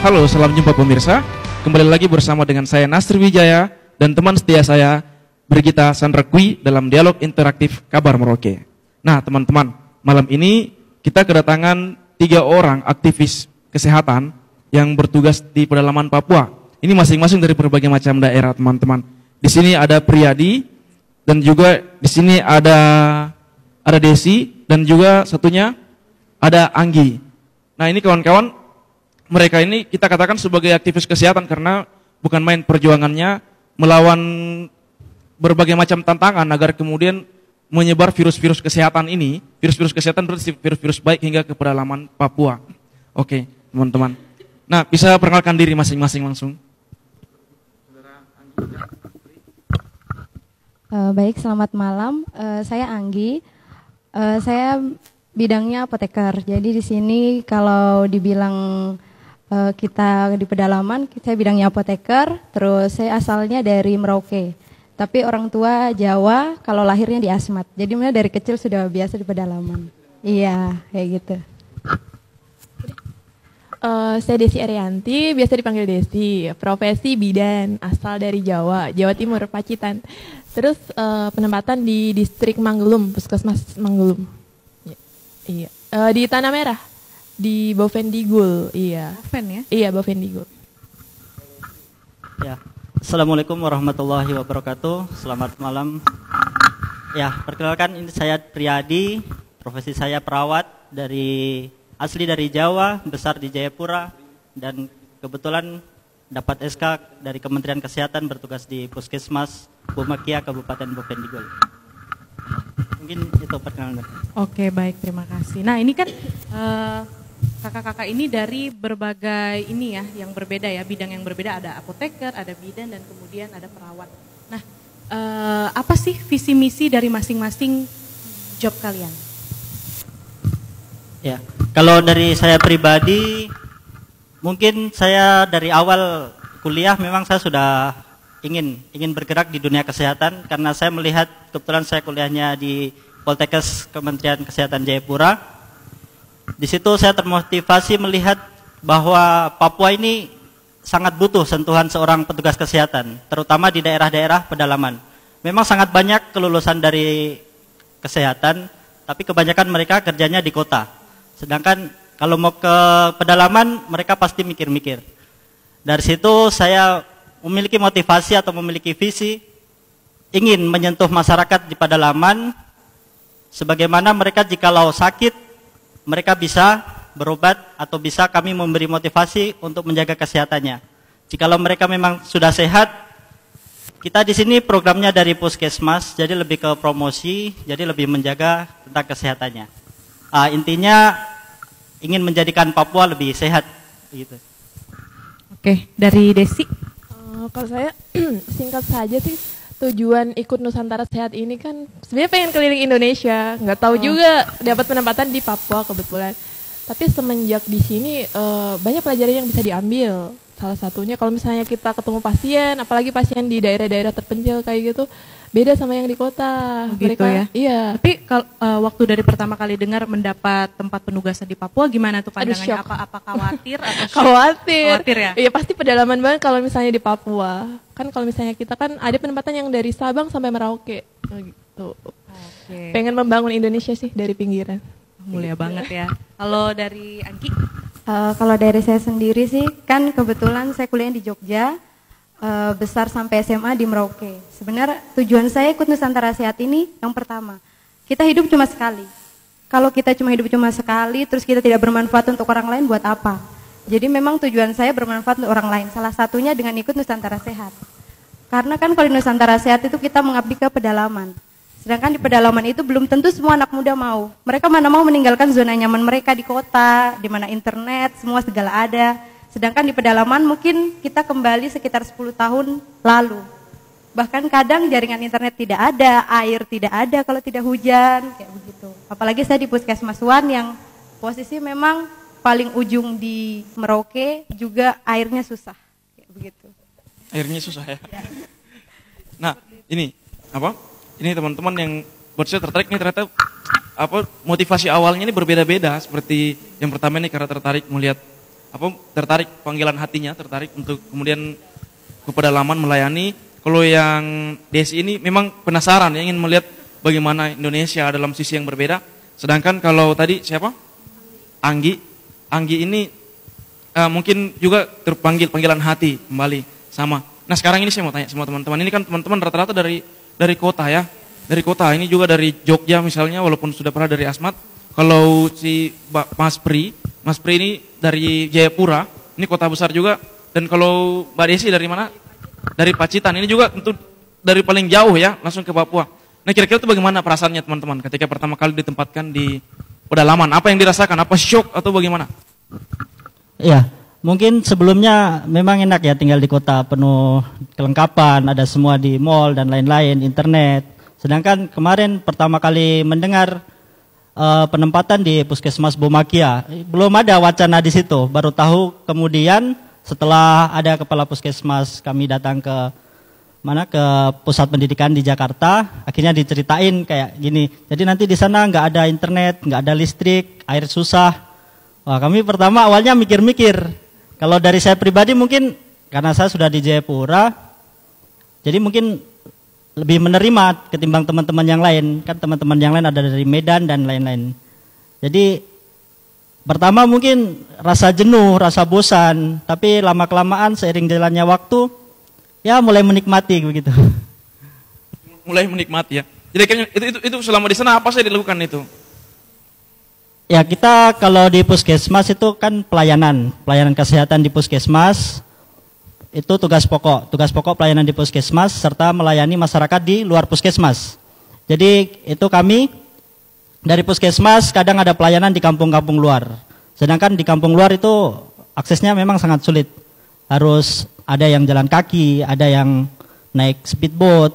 Halo, salam jumpa pemirsa. Kembali lagi bersama dengan saya Nasri Wijaya dan teman setia saya Brigita Sandrakwi dalam dialog interaktif Kabar Merauke. Nah teman-teman, malam ini kita kedatangan 3 orang aktivis kesehatan yang bertugas di pedalaman Papua. Ini masing-masing dari berbagai macam daerah teman-teman. Di sini ada Priyadi dan juga di sini ada Desi dan juga satunya ada Anggi. Nah ini kawan-kawan, mereka ini kita katakan sebagai aktivis kesehatan karena bukan main perjuangannya melawan berbagai macam tantangan agar kemudian menyebar virus-virus kesehatan ini, virus-virus kesehatan berarti virus-virus baik hingga ke pedalaman Papua. Oke, teman-teman. Nah, bisa perkenalkan diri masing-masing langsung. Baik, selamat malam. Saya Anggi. Saya bidangnya apoteker. Jadi di sini kalau dibilang kita di pedalaman, saya bidangnya apoteker, terus saya asalnya dari Merauke. Tapi orang tua Jawa, kalau lahirnya di Asmat. Jadi mulai dari kecil sudah biasa di pedalaman. Iya, kayak gitu. Saya Desi Arianti, biasa dipanggil Desi. Profesi bidan, asal dari Jawa Timur, Pacitan. Terus penempatan di distrik Manggelum, Puskesmas Manggelum. Iya, di Tanah Merah. Di Bovendigul, iya. Boven ya? Iya, Bovendigul. Ya, Assalamualaikum warahmatullahi wabarakatuh. Selamat malam. Ya, perkenalkan ini saya Priyadi. Profesi saya perawat asli dari Jawa, besar di Jayapura, dan kebetulan dapat SK dari Kementerian Kesehatan bertugas di Puskesmas Bumakia, Kabupaten Bovendigul. Mungkin itu perkenalan. Oke, baik, terima kasih. Nah, ini kan kakak-kakak ini dari berbagai ini ya, yang berbeda ya, bidang yang berbeda, ada apoteker, ada bidan, dan kemudian ada perawat. Nah, apa sih visi misi dari masing-masing job kalian? Ya, kalau dari saya pribadi, mungkin saya dari awal kuliah memang saya sudah ingin bergerak di dunia kesehatan karena saya melihat kebetulan saya kuliahnya di Poltekkes Kementerian Kesehatan Jayapura. Di situ saya termotivasi melihat bahwa Papua ini sangat butuh sentuhan seorang petugas kesehatan, terutama di daerah-daerah pedalaman. Memang sangat banyak kelulusan dari kesehatan, tapi kebanyakan mereka kerjanya di kota. Sedangkan kalau mau ke pedalaman, mereka pasti mikir-mikir. Dari situ saya memiliki motivasi atau memiliki visi ingin menyentuh masyarakat di pedalaman, sebagaimana mereka jikalau sakit mereka bisa berobat atau bisa kami memberi motivasi untuk menjaga kesehatannya. Jikalau mereka memang sudah sehat, kita di sini programnya dari Puskesmas, jadi lebih ke promosi, jadi lebih menjaga tentang kesehatannya. Intinya ingin menjadikan Papua lebih sehat, gitu. Oke, dari Desi. Kalau saya singkat saja sih, tujuan ikut Nusantara Sehat ini kan sebenarnya pengen keliling Indonesia, nggak tahu juga dapat penempatan di Papua kebetulan. Tapi semenjak di sini banyak pelajaran yang bisa diambil. Salah satunya kalau misalnya kita ketemu pasien, apalagi pasien di daerah-daerah terpencil kayak gitu, beda sama yang di kota. Gitu mereka, ya? Iya. Tapi waktu dari pertama kali dengar mendapat tempat penugasan di Papua, gimana tuh pandangannya? shock. Apa khawatir atau shock? Khawatir ya? Iya, pasti pedalaman banget kalau misalnya di Papua. Kan kalau misalnya kita kan ada penempatan yang dari Sabang sampai Merauke gitu. Oke. Pengen membangun Indonesia sih dari pinggiran. Mulia banget ya. Kalau dari Anggi? Kalau dari saya sendiri sih, kan kebetulan saya kuliah di Jogja, besar sampai SMA di Merauke. Sebenarnya tujuan saya ikut Nusantara Sehat ini yang pertama, kita hidup cuma sekali. Kalau kita hidup cuma sekali, terus kita tidak bermanfaat untuk orang lain, buat apa? Jadi memang tujuan saya bermanfaat untuk orang lain. Salah satunya dengan ikut Nusantara Sehat. Karena kan kalau di Nusantara Sehat itu kita mengabdi ke pedalaman. Sedangkan di pedalaman itu belum tentu semua anak muda mau. Mereka mana mau meninggalkan zona nyaman mereka di kota, di mana internet, semua segala ada. Sedangkan di pedalaman mungkin kita kembali sekitar 10 tahun lalu. Bahkan kadang jaringan internet tidak ada, air tidak ada kalau tidak hujan, kayak begitu. Apalagi saya di Puskesmas One yang posisi memang paling ujung di Merauke, juga airnya susah, kayak begitu. Airnya susah ya. Nah, ini apa? Ini teman-teman yang buat saya tertarik nih ternyata motivasi awalnya ini berbeda-beda. Seperti yang pertama ini karena tertarik melihat tertarik panggilan hatinya, tertarik untuk kemudian ke pedalaman melayani. Kalau yang Desi ini memang penasaran, ingin melihat bagaimana Indonesia dalam sisi yang berbeda. Sedangkan kalau tadi siapa? Anggi ini mungkin juga terpanggil panggilan hati kembali sama. Nah sekarang ini saya mau tanya semua teman-teman, ini kan teman-teman rata-rata dari kota ya, dari kota. Ini juga dari Jogja misalnya, walaupun sudah pernah dari Asmat. Kalau si Mas Pri ini dari Jayapura, ini kota besar juga. Dan kalau Mbak Desi dari mana? Dari Pacitan, ini juga tentu dari paling jauh ya, langsung ke Papua. Nah kira-kira itu bagaimana perasaannya teman-teman ketika pertama kali ditempatkan di pedalaman? Apa yang dirasakan? Apa shock atau bagaimana? Iya, mungkin sebelumnya memang enak ya tinggal di kota penuh kelengkapan, ada semua di mall dan lain-lain, internet. Sedangkan kemarin pertama kali mendengar penempatan di Puskesmas Bomakia, belum ada wacana di situ, baru tahu kemudian setelah ada kepala puskesmas kami datang ke pusat pendidikan di Jakarta, akhirnya diceritain kayak gini. Jadi nanti di sana nggak ada internet, nggak ada listrik, air susah. Wah, kami pertama awalnya mikir-mikir. Kalau dari saya pribadi mungkin karena saya sudah di Jayapura, jadi mungkin lebih menerima ketimbang teman-teman yang lain. Kan teman-teman yang lain ada dari Medan dan lain-lain. Jadi pertama mungkin rasa jenuh, rasa bosan, tapi lama-kelamaan seiring jalannya waktu, ya mulai menikmati begitu. Mulai menikmati ya. Jadi kayaknya itu selama di sana apa sih dilakukan itu? Ya kita kalau di puskesmas itu kan pelayanan kesehatan di puskesmas. Itu tugas pokok pelayanan di puskesmas serta melayani masyarakat di luar puskesmas. Jadi itu kami dari puskesmas kadang ada pelayanan di kampung-kampung luar. Sedangkan di kampung luar itu aksesnya memang sangat sulit. Harus ada yang jalan kaki, ada yang naik speedboat,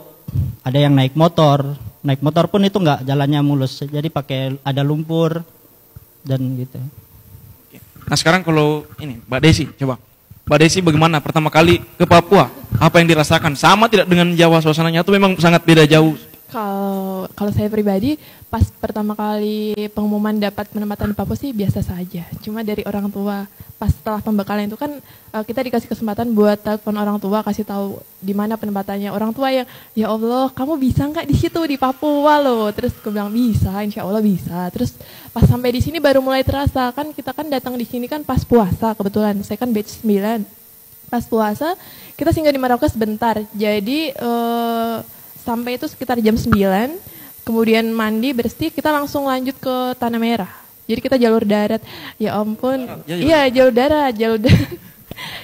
ada yang naik motor. Naik motor pun itu enggak jalannya mulus. Jadi pakai ada lumpur dan gitu. Nah sekarang kalau ini Mbak Desi, coba. Mbak Desi bagaimana pertama kali ke Papua? Apa yang dirasakan? Sama tidak dengan Jawa suasananya atau memang sangat beda jauh? Kalau saya pribadi pas pertama kali pengumuman dapat penempatan di Papua sih biasa saja. Cuma dari orang tua pas setelah pembekalan itu kan kita dikasih kesempatan buat telepon orang tua, kasih tahu di mana penempatannya. Orang tua yang ya Allah kamu bisa nggak di situ di Papua loh. Terus aku bilang bisa, insya Allah bisa. Terus pas sampai di sini baru mulai terasa kan kita kan datang di sini kan pas puasa kebetulan. Saya kan batch 9. Pas puasa kita singgah di Merauke sebentar. Jadi sampai itu sekitar jam 9, kemudian mandi, bersih, kita langsung lanjut ke Tanah Merah. Jadi kita jalur darat, ya ampun, iya jalur darat.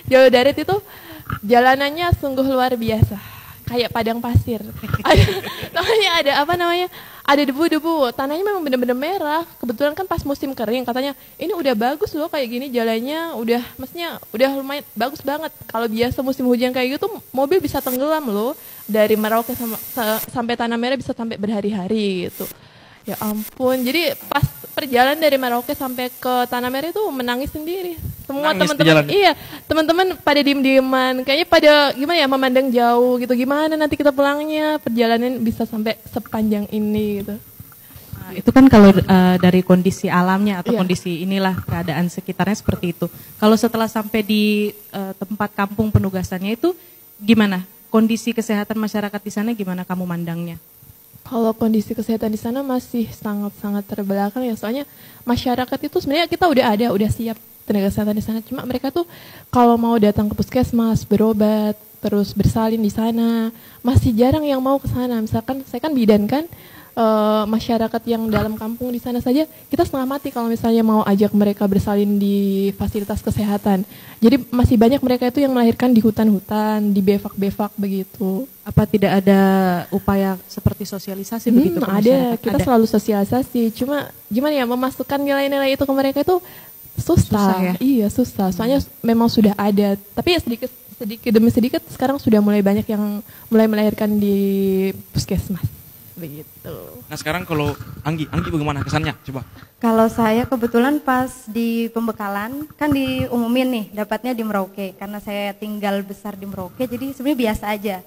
Jalur darat itu jalanannya sungguh luar biasa, kayak padang pasir. Ada debu-debu, tanahnya memang benar-benar merah. Kebetulan kan pas musim kering, katanya ini udah bagus loh kayak gini jalannya, udah lumayan bagus banget. Kalau biasa musim hujan kayak gitu, mobil bisa tenggelam loh. Dari Merauke sampai Tanah Merah bisa sampai berhari-hari gitu. Ya ampun, jadi pas perjalanan dari Merauke sampai ke Tanah Merah itu menangis sendiri. Semua teman-teman, teman-teman pada diem-dieman, kayaknya pada gimana ya memandang jauh gitu. Gimana nanti kita pulangnya, perjalanan bisa sampai sepanjang ini gitu. Nah, itu kan kalau dari kondisi alamnya atau kondisi inilah keadaan sekitarnya seperti itu. Kalau setelah sampai di tempat kampung penugasannya itu gimana? Kondisi kesehatan masyarakat di sana gimana kamu mandangnya? Kalau kondisi kesehatan di sana masih sangat-sangat terbelakang ya, soalnya masyarakat itu sebenarnya kita udah siap tenaga kesehatan di sana. Cuma mereka tuh kalau mau datang ke puskesmas, berobat, terus bersalin di sana, masih jarang yang mau ke sana. Misalkan saya kan bidan kan, masyarakat yang dalam kampung di sana saja kita setengah mati kalau misalnya mau ajak mereka bersalin di fasilitas kesehatan. Jadi masih banyak mereka itu yang melahirkan di hutan-hutan, di befak-befak begitu. Apa tidak ada upaya seperti sosialisasi begitu ke masyarakat? Ada, kita selalu sosialisasi. Cuma gimana ya memasukkan nilai-nilai itu ke mereka itu susah ya? Iya susah. Soalnya memang sudah ada, tapi ya sedikit demi sedikit sekarang sudah mulai banyak yang mulai melahirkan di puskesmas. Begitu. Nah sekarang kalau Anggi bagaimana kesannya? Coba. Kalau saya kebetulan pas di pembekalan kan diumumin nih dapatnya di Merauke karena saya tinggal besar di Merauke jadi sebenarnya biasa aja.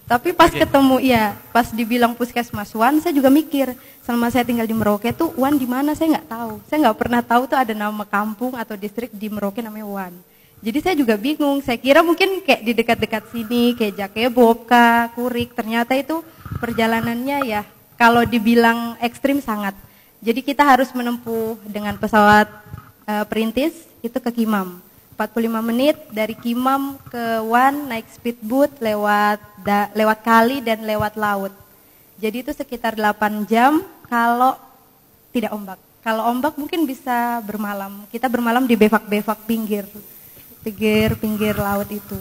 Tapi pas ketemu, ya pas dibilang Puskesmas Wan, saya juga mikir, selama saya tinggal di Merauke tuh Wan di mana saya nggak tahu. Saya nggak pernah tahu tuh ada nama kampung atau distrik di Merauke namanya Wan. Jadi saya juga bingung, saya kira mungkin kayak di dekat-dekat sini, kayak Jakebob, Kurik, ternyata itu perjalanannya ya kalau dibilang ekstrim sangat. Jadi kita harus menempuh dengan pesawat perintis itu ke Kimam. 45 menit dari Kimam ke Wan naik speedboat lewat kali dan lewat laut. Jadi itu sekitar 8 jam kalau tidak ombak. Kalau ombak mungkin bisa bermalam. Kita bermalam di bevak-bevak pinggir laut itu.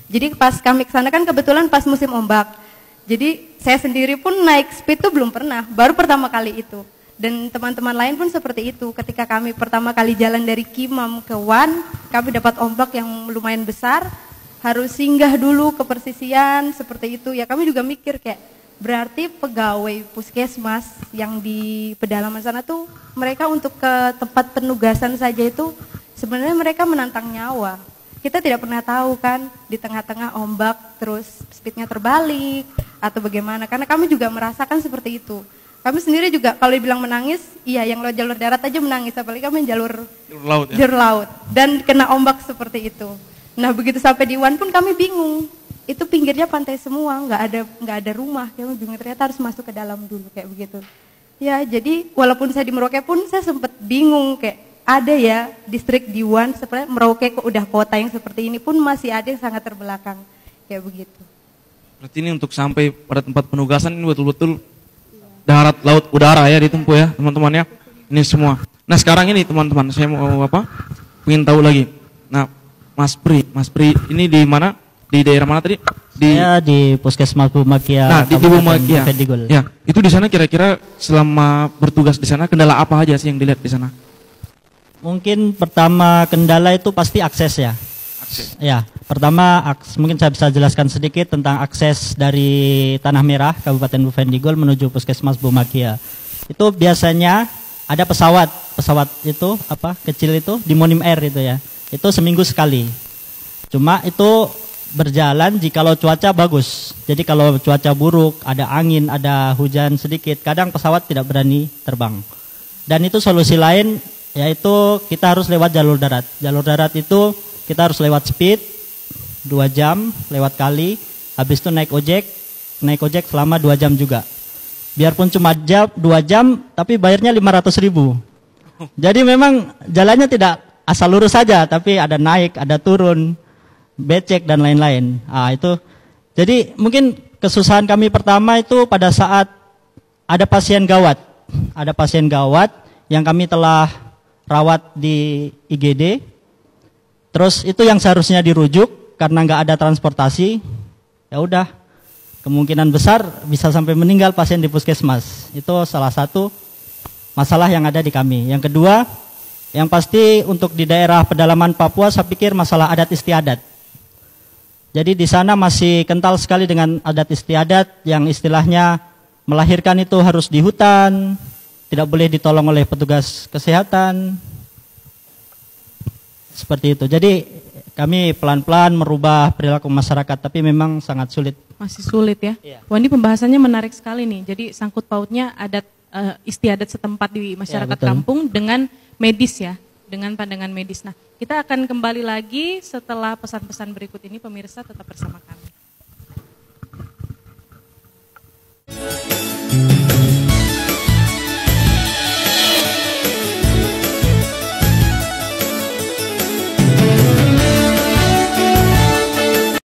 Jadi pas kami ke sana kan kebetulan pas musim ombak. Jadi saya sendiri pun naik speed tuh belum pernah, baru pertama kali itu. Dan teman-teman lain pun seperti itu. Ketika kami pertama kali jalan dari Kimam ke Wan, kami dapat ombak yang lumayan besar, harus singgah dulu ke persisian, seperti itu. Ya kami juga mikir kayak, berarti pegawai Puskesmas yang di pedalaman sana tuh, mereka untuk ke tempat penugasan saja itu, sebenarnya mereka menantang nyawa. Kita tidak pernah tahu kan, di tengah-tengah ombak, terus speednya terbalik, atau bagaimana. Karena kami juga merasakan seperti itu. Kami sendiri juga kalau dibilang menangis, iya yang lewat jalur darat aja menangis, apalagi kami jalur laut, ya? Jalur laut dan kena ombak seperti itu. Nah begitu sampai di Wan pun kami bingung, itu pinggirnya pantai semua, nggak ada rumah, kami bingung ternyata harus masuk ke dalam dulu kayak begitu. Ya jadi walaupun saya di Merauke pun saya sempat bingung kayak ada ya distrik di Wan, sebenarnya Merauke kok udah kota yang seperti ini pun masih ada yang sangat terbelakang kayak begitu. Berarti ini untuk sampai pada tempat penugasan ini betul-betul darat, laut, udara ya ditempuh ya teman-teman ya. Ini semua. Nah sekarang ini teman-teman saya mau ingin tahu lagi. Nah Mas Pri ini di mana? Di daerah mana tadi? Saya di Puskesmas Bumakia. Nah di Bumakia. Ya itu di sana kira-kira selama bertugas di sana kendala apa aja sih yang dilihat di sana? Mungkin pertama kendala itu pasti akses ya. Ya, pertama mungkin saya bisa jelaskan sedikit tentang akses dari Tanah Merah, Kabupaten Bovendigul menuju Puskesmas Bumakia. Itu biasanya ada pesawat itu kecil itu di Monim Air itu ya. Itu seminggu sekali. Cuma itu berjalan jikalau cuaca bagus. Jadi kalau cuaca buruk, ada angin, ada hujan sedikit, kadang pesawat tidak berani terbang. Dan itu solusi lain yaitu kita harus lewat jalur darat. Jalur darat itu kita harus lewat speed 2 jam, lewat kali, habis itu naik ojek selama 2 jam juga. Biarpun cuma 2 jam, tapi bayarnya 500.000. Jadi memang jalannya tidak asal lurus saja, tapi ada naik, ada turun, becek dan lain-lain. Itu. Jadi mungkin kesusahan kami pertama itu pada saat ada pasien gawat. Ada pasien gawat yang kami telah rawat di IGD. Terus itu yang seharusnya dirujuk karena nggak ada transportasi, ya udah kemungkinan besar bisa sampai meninggal pasien di puskesmas. Itu salah satu masalah yang ada di kami. Yang kedua, yang pasti untuk di daerah pedalaman Papua saya pikir masalah adat istiadat. Jadi di sana masih kental sekali dengan adat istiadat yang istilahnya melahirkan itu harus di hutan, tidak boleh ditolong oleh petugas kesehatan. Seperti itu. Jadi kami pelan-pelan merubah perilaku masyarakat, tapi memang sangat sulit. Masih sulit ya. Iya. Wah ini pembahasannya menarik sekali nih. Jadi sangkut pautnya adat istiadat setempat di masyarakat kampung dengan medis ya, dengan pandangan medis. Nah kita akan kembali lagi setelah pesan-pesan berikut ini, pemirsa tetap bersama kami.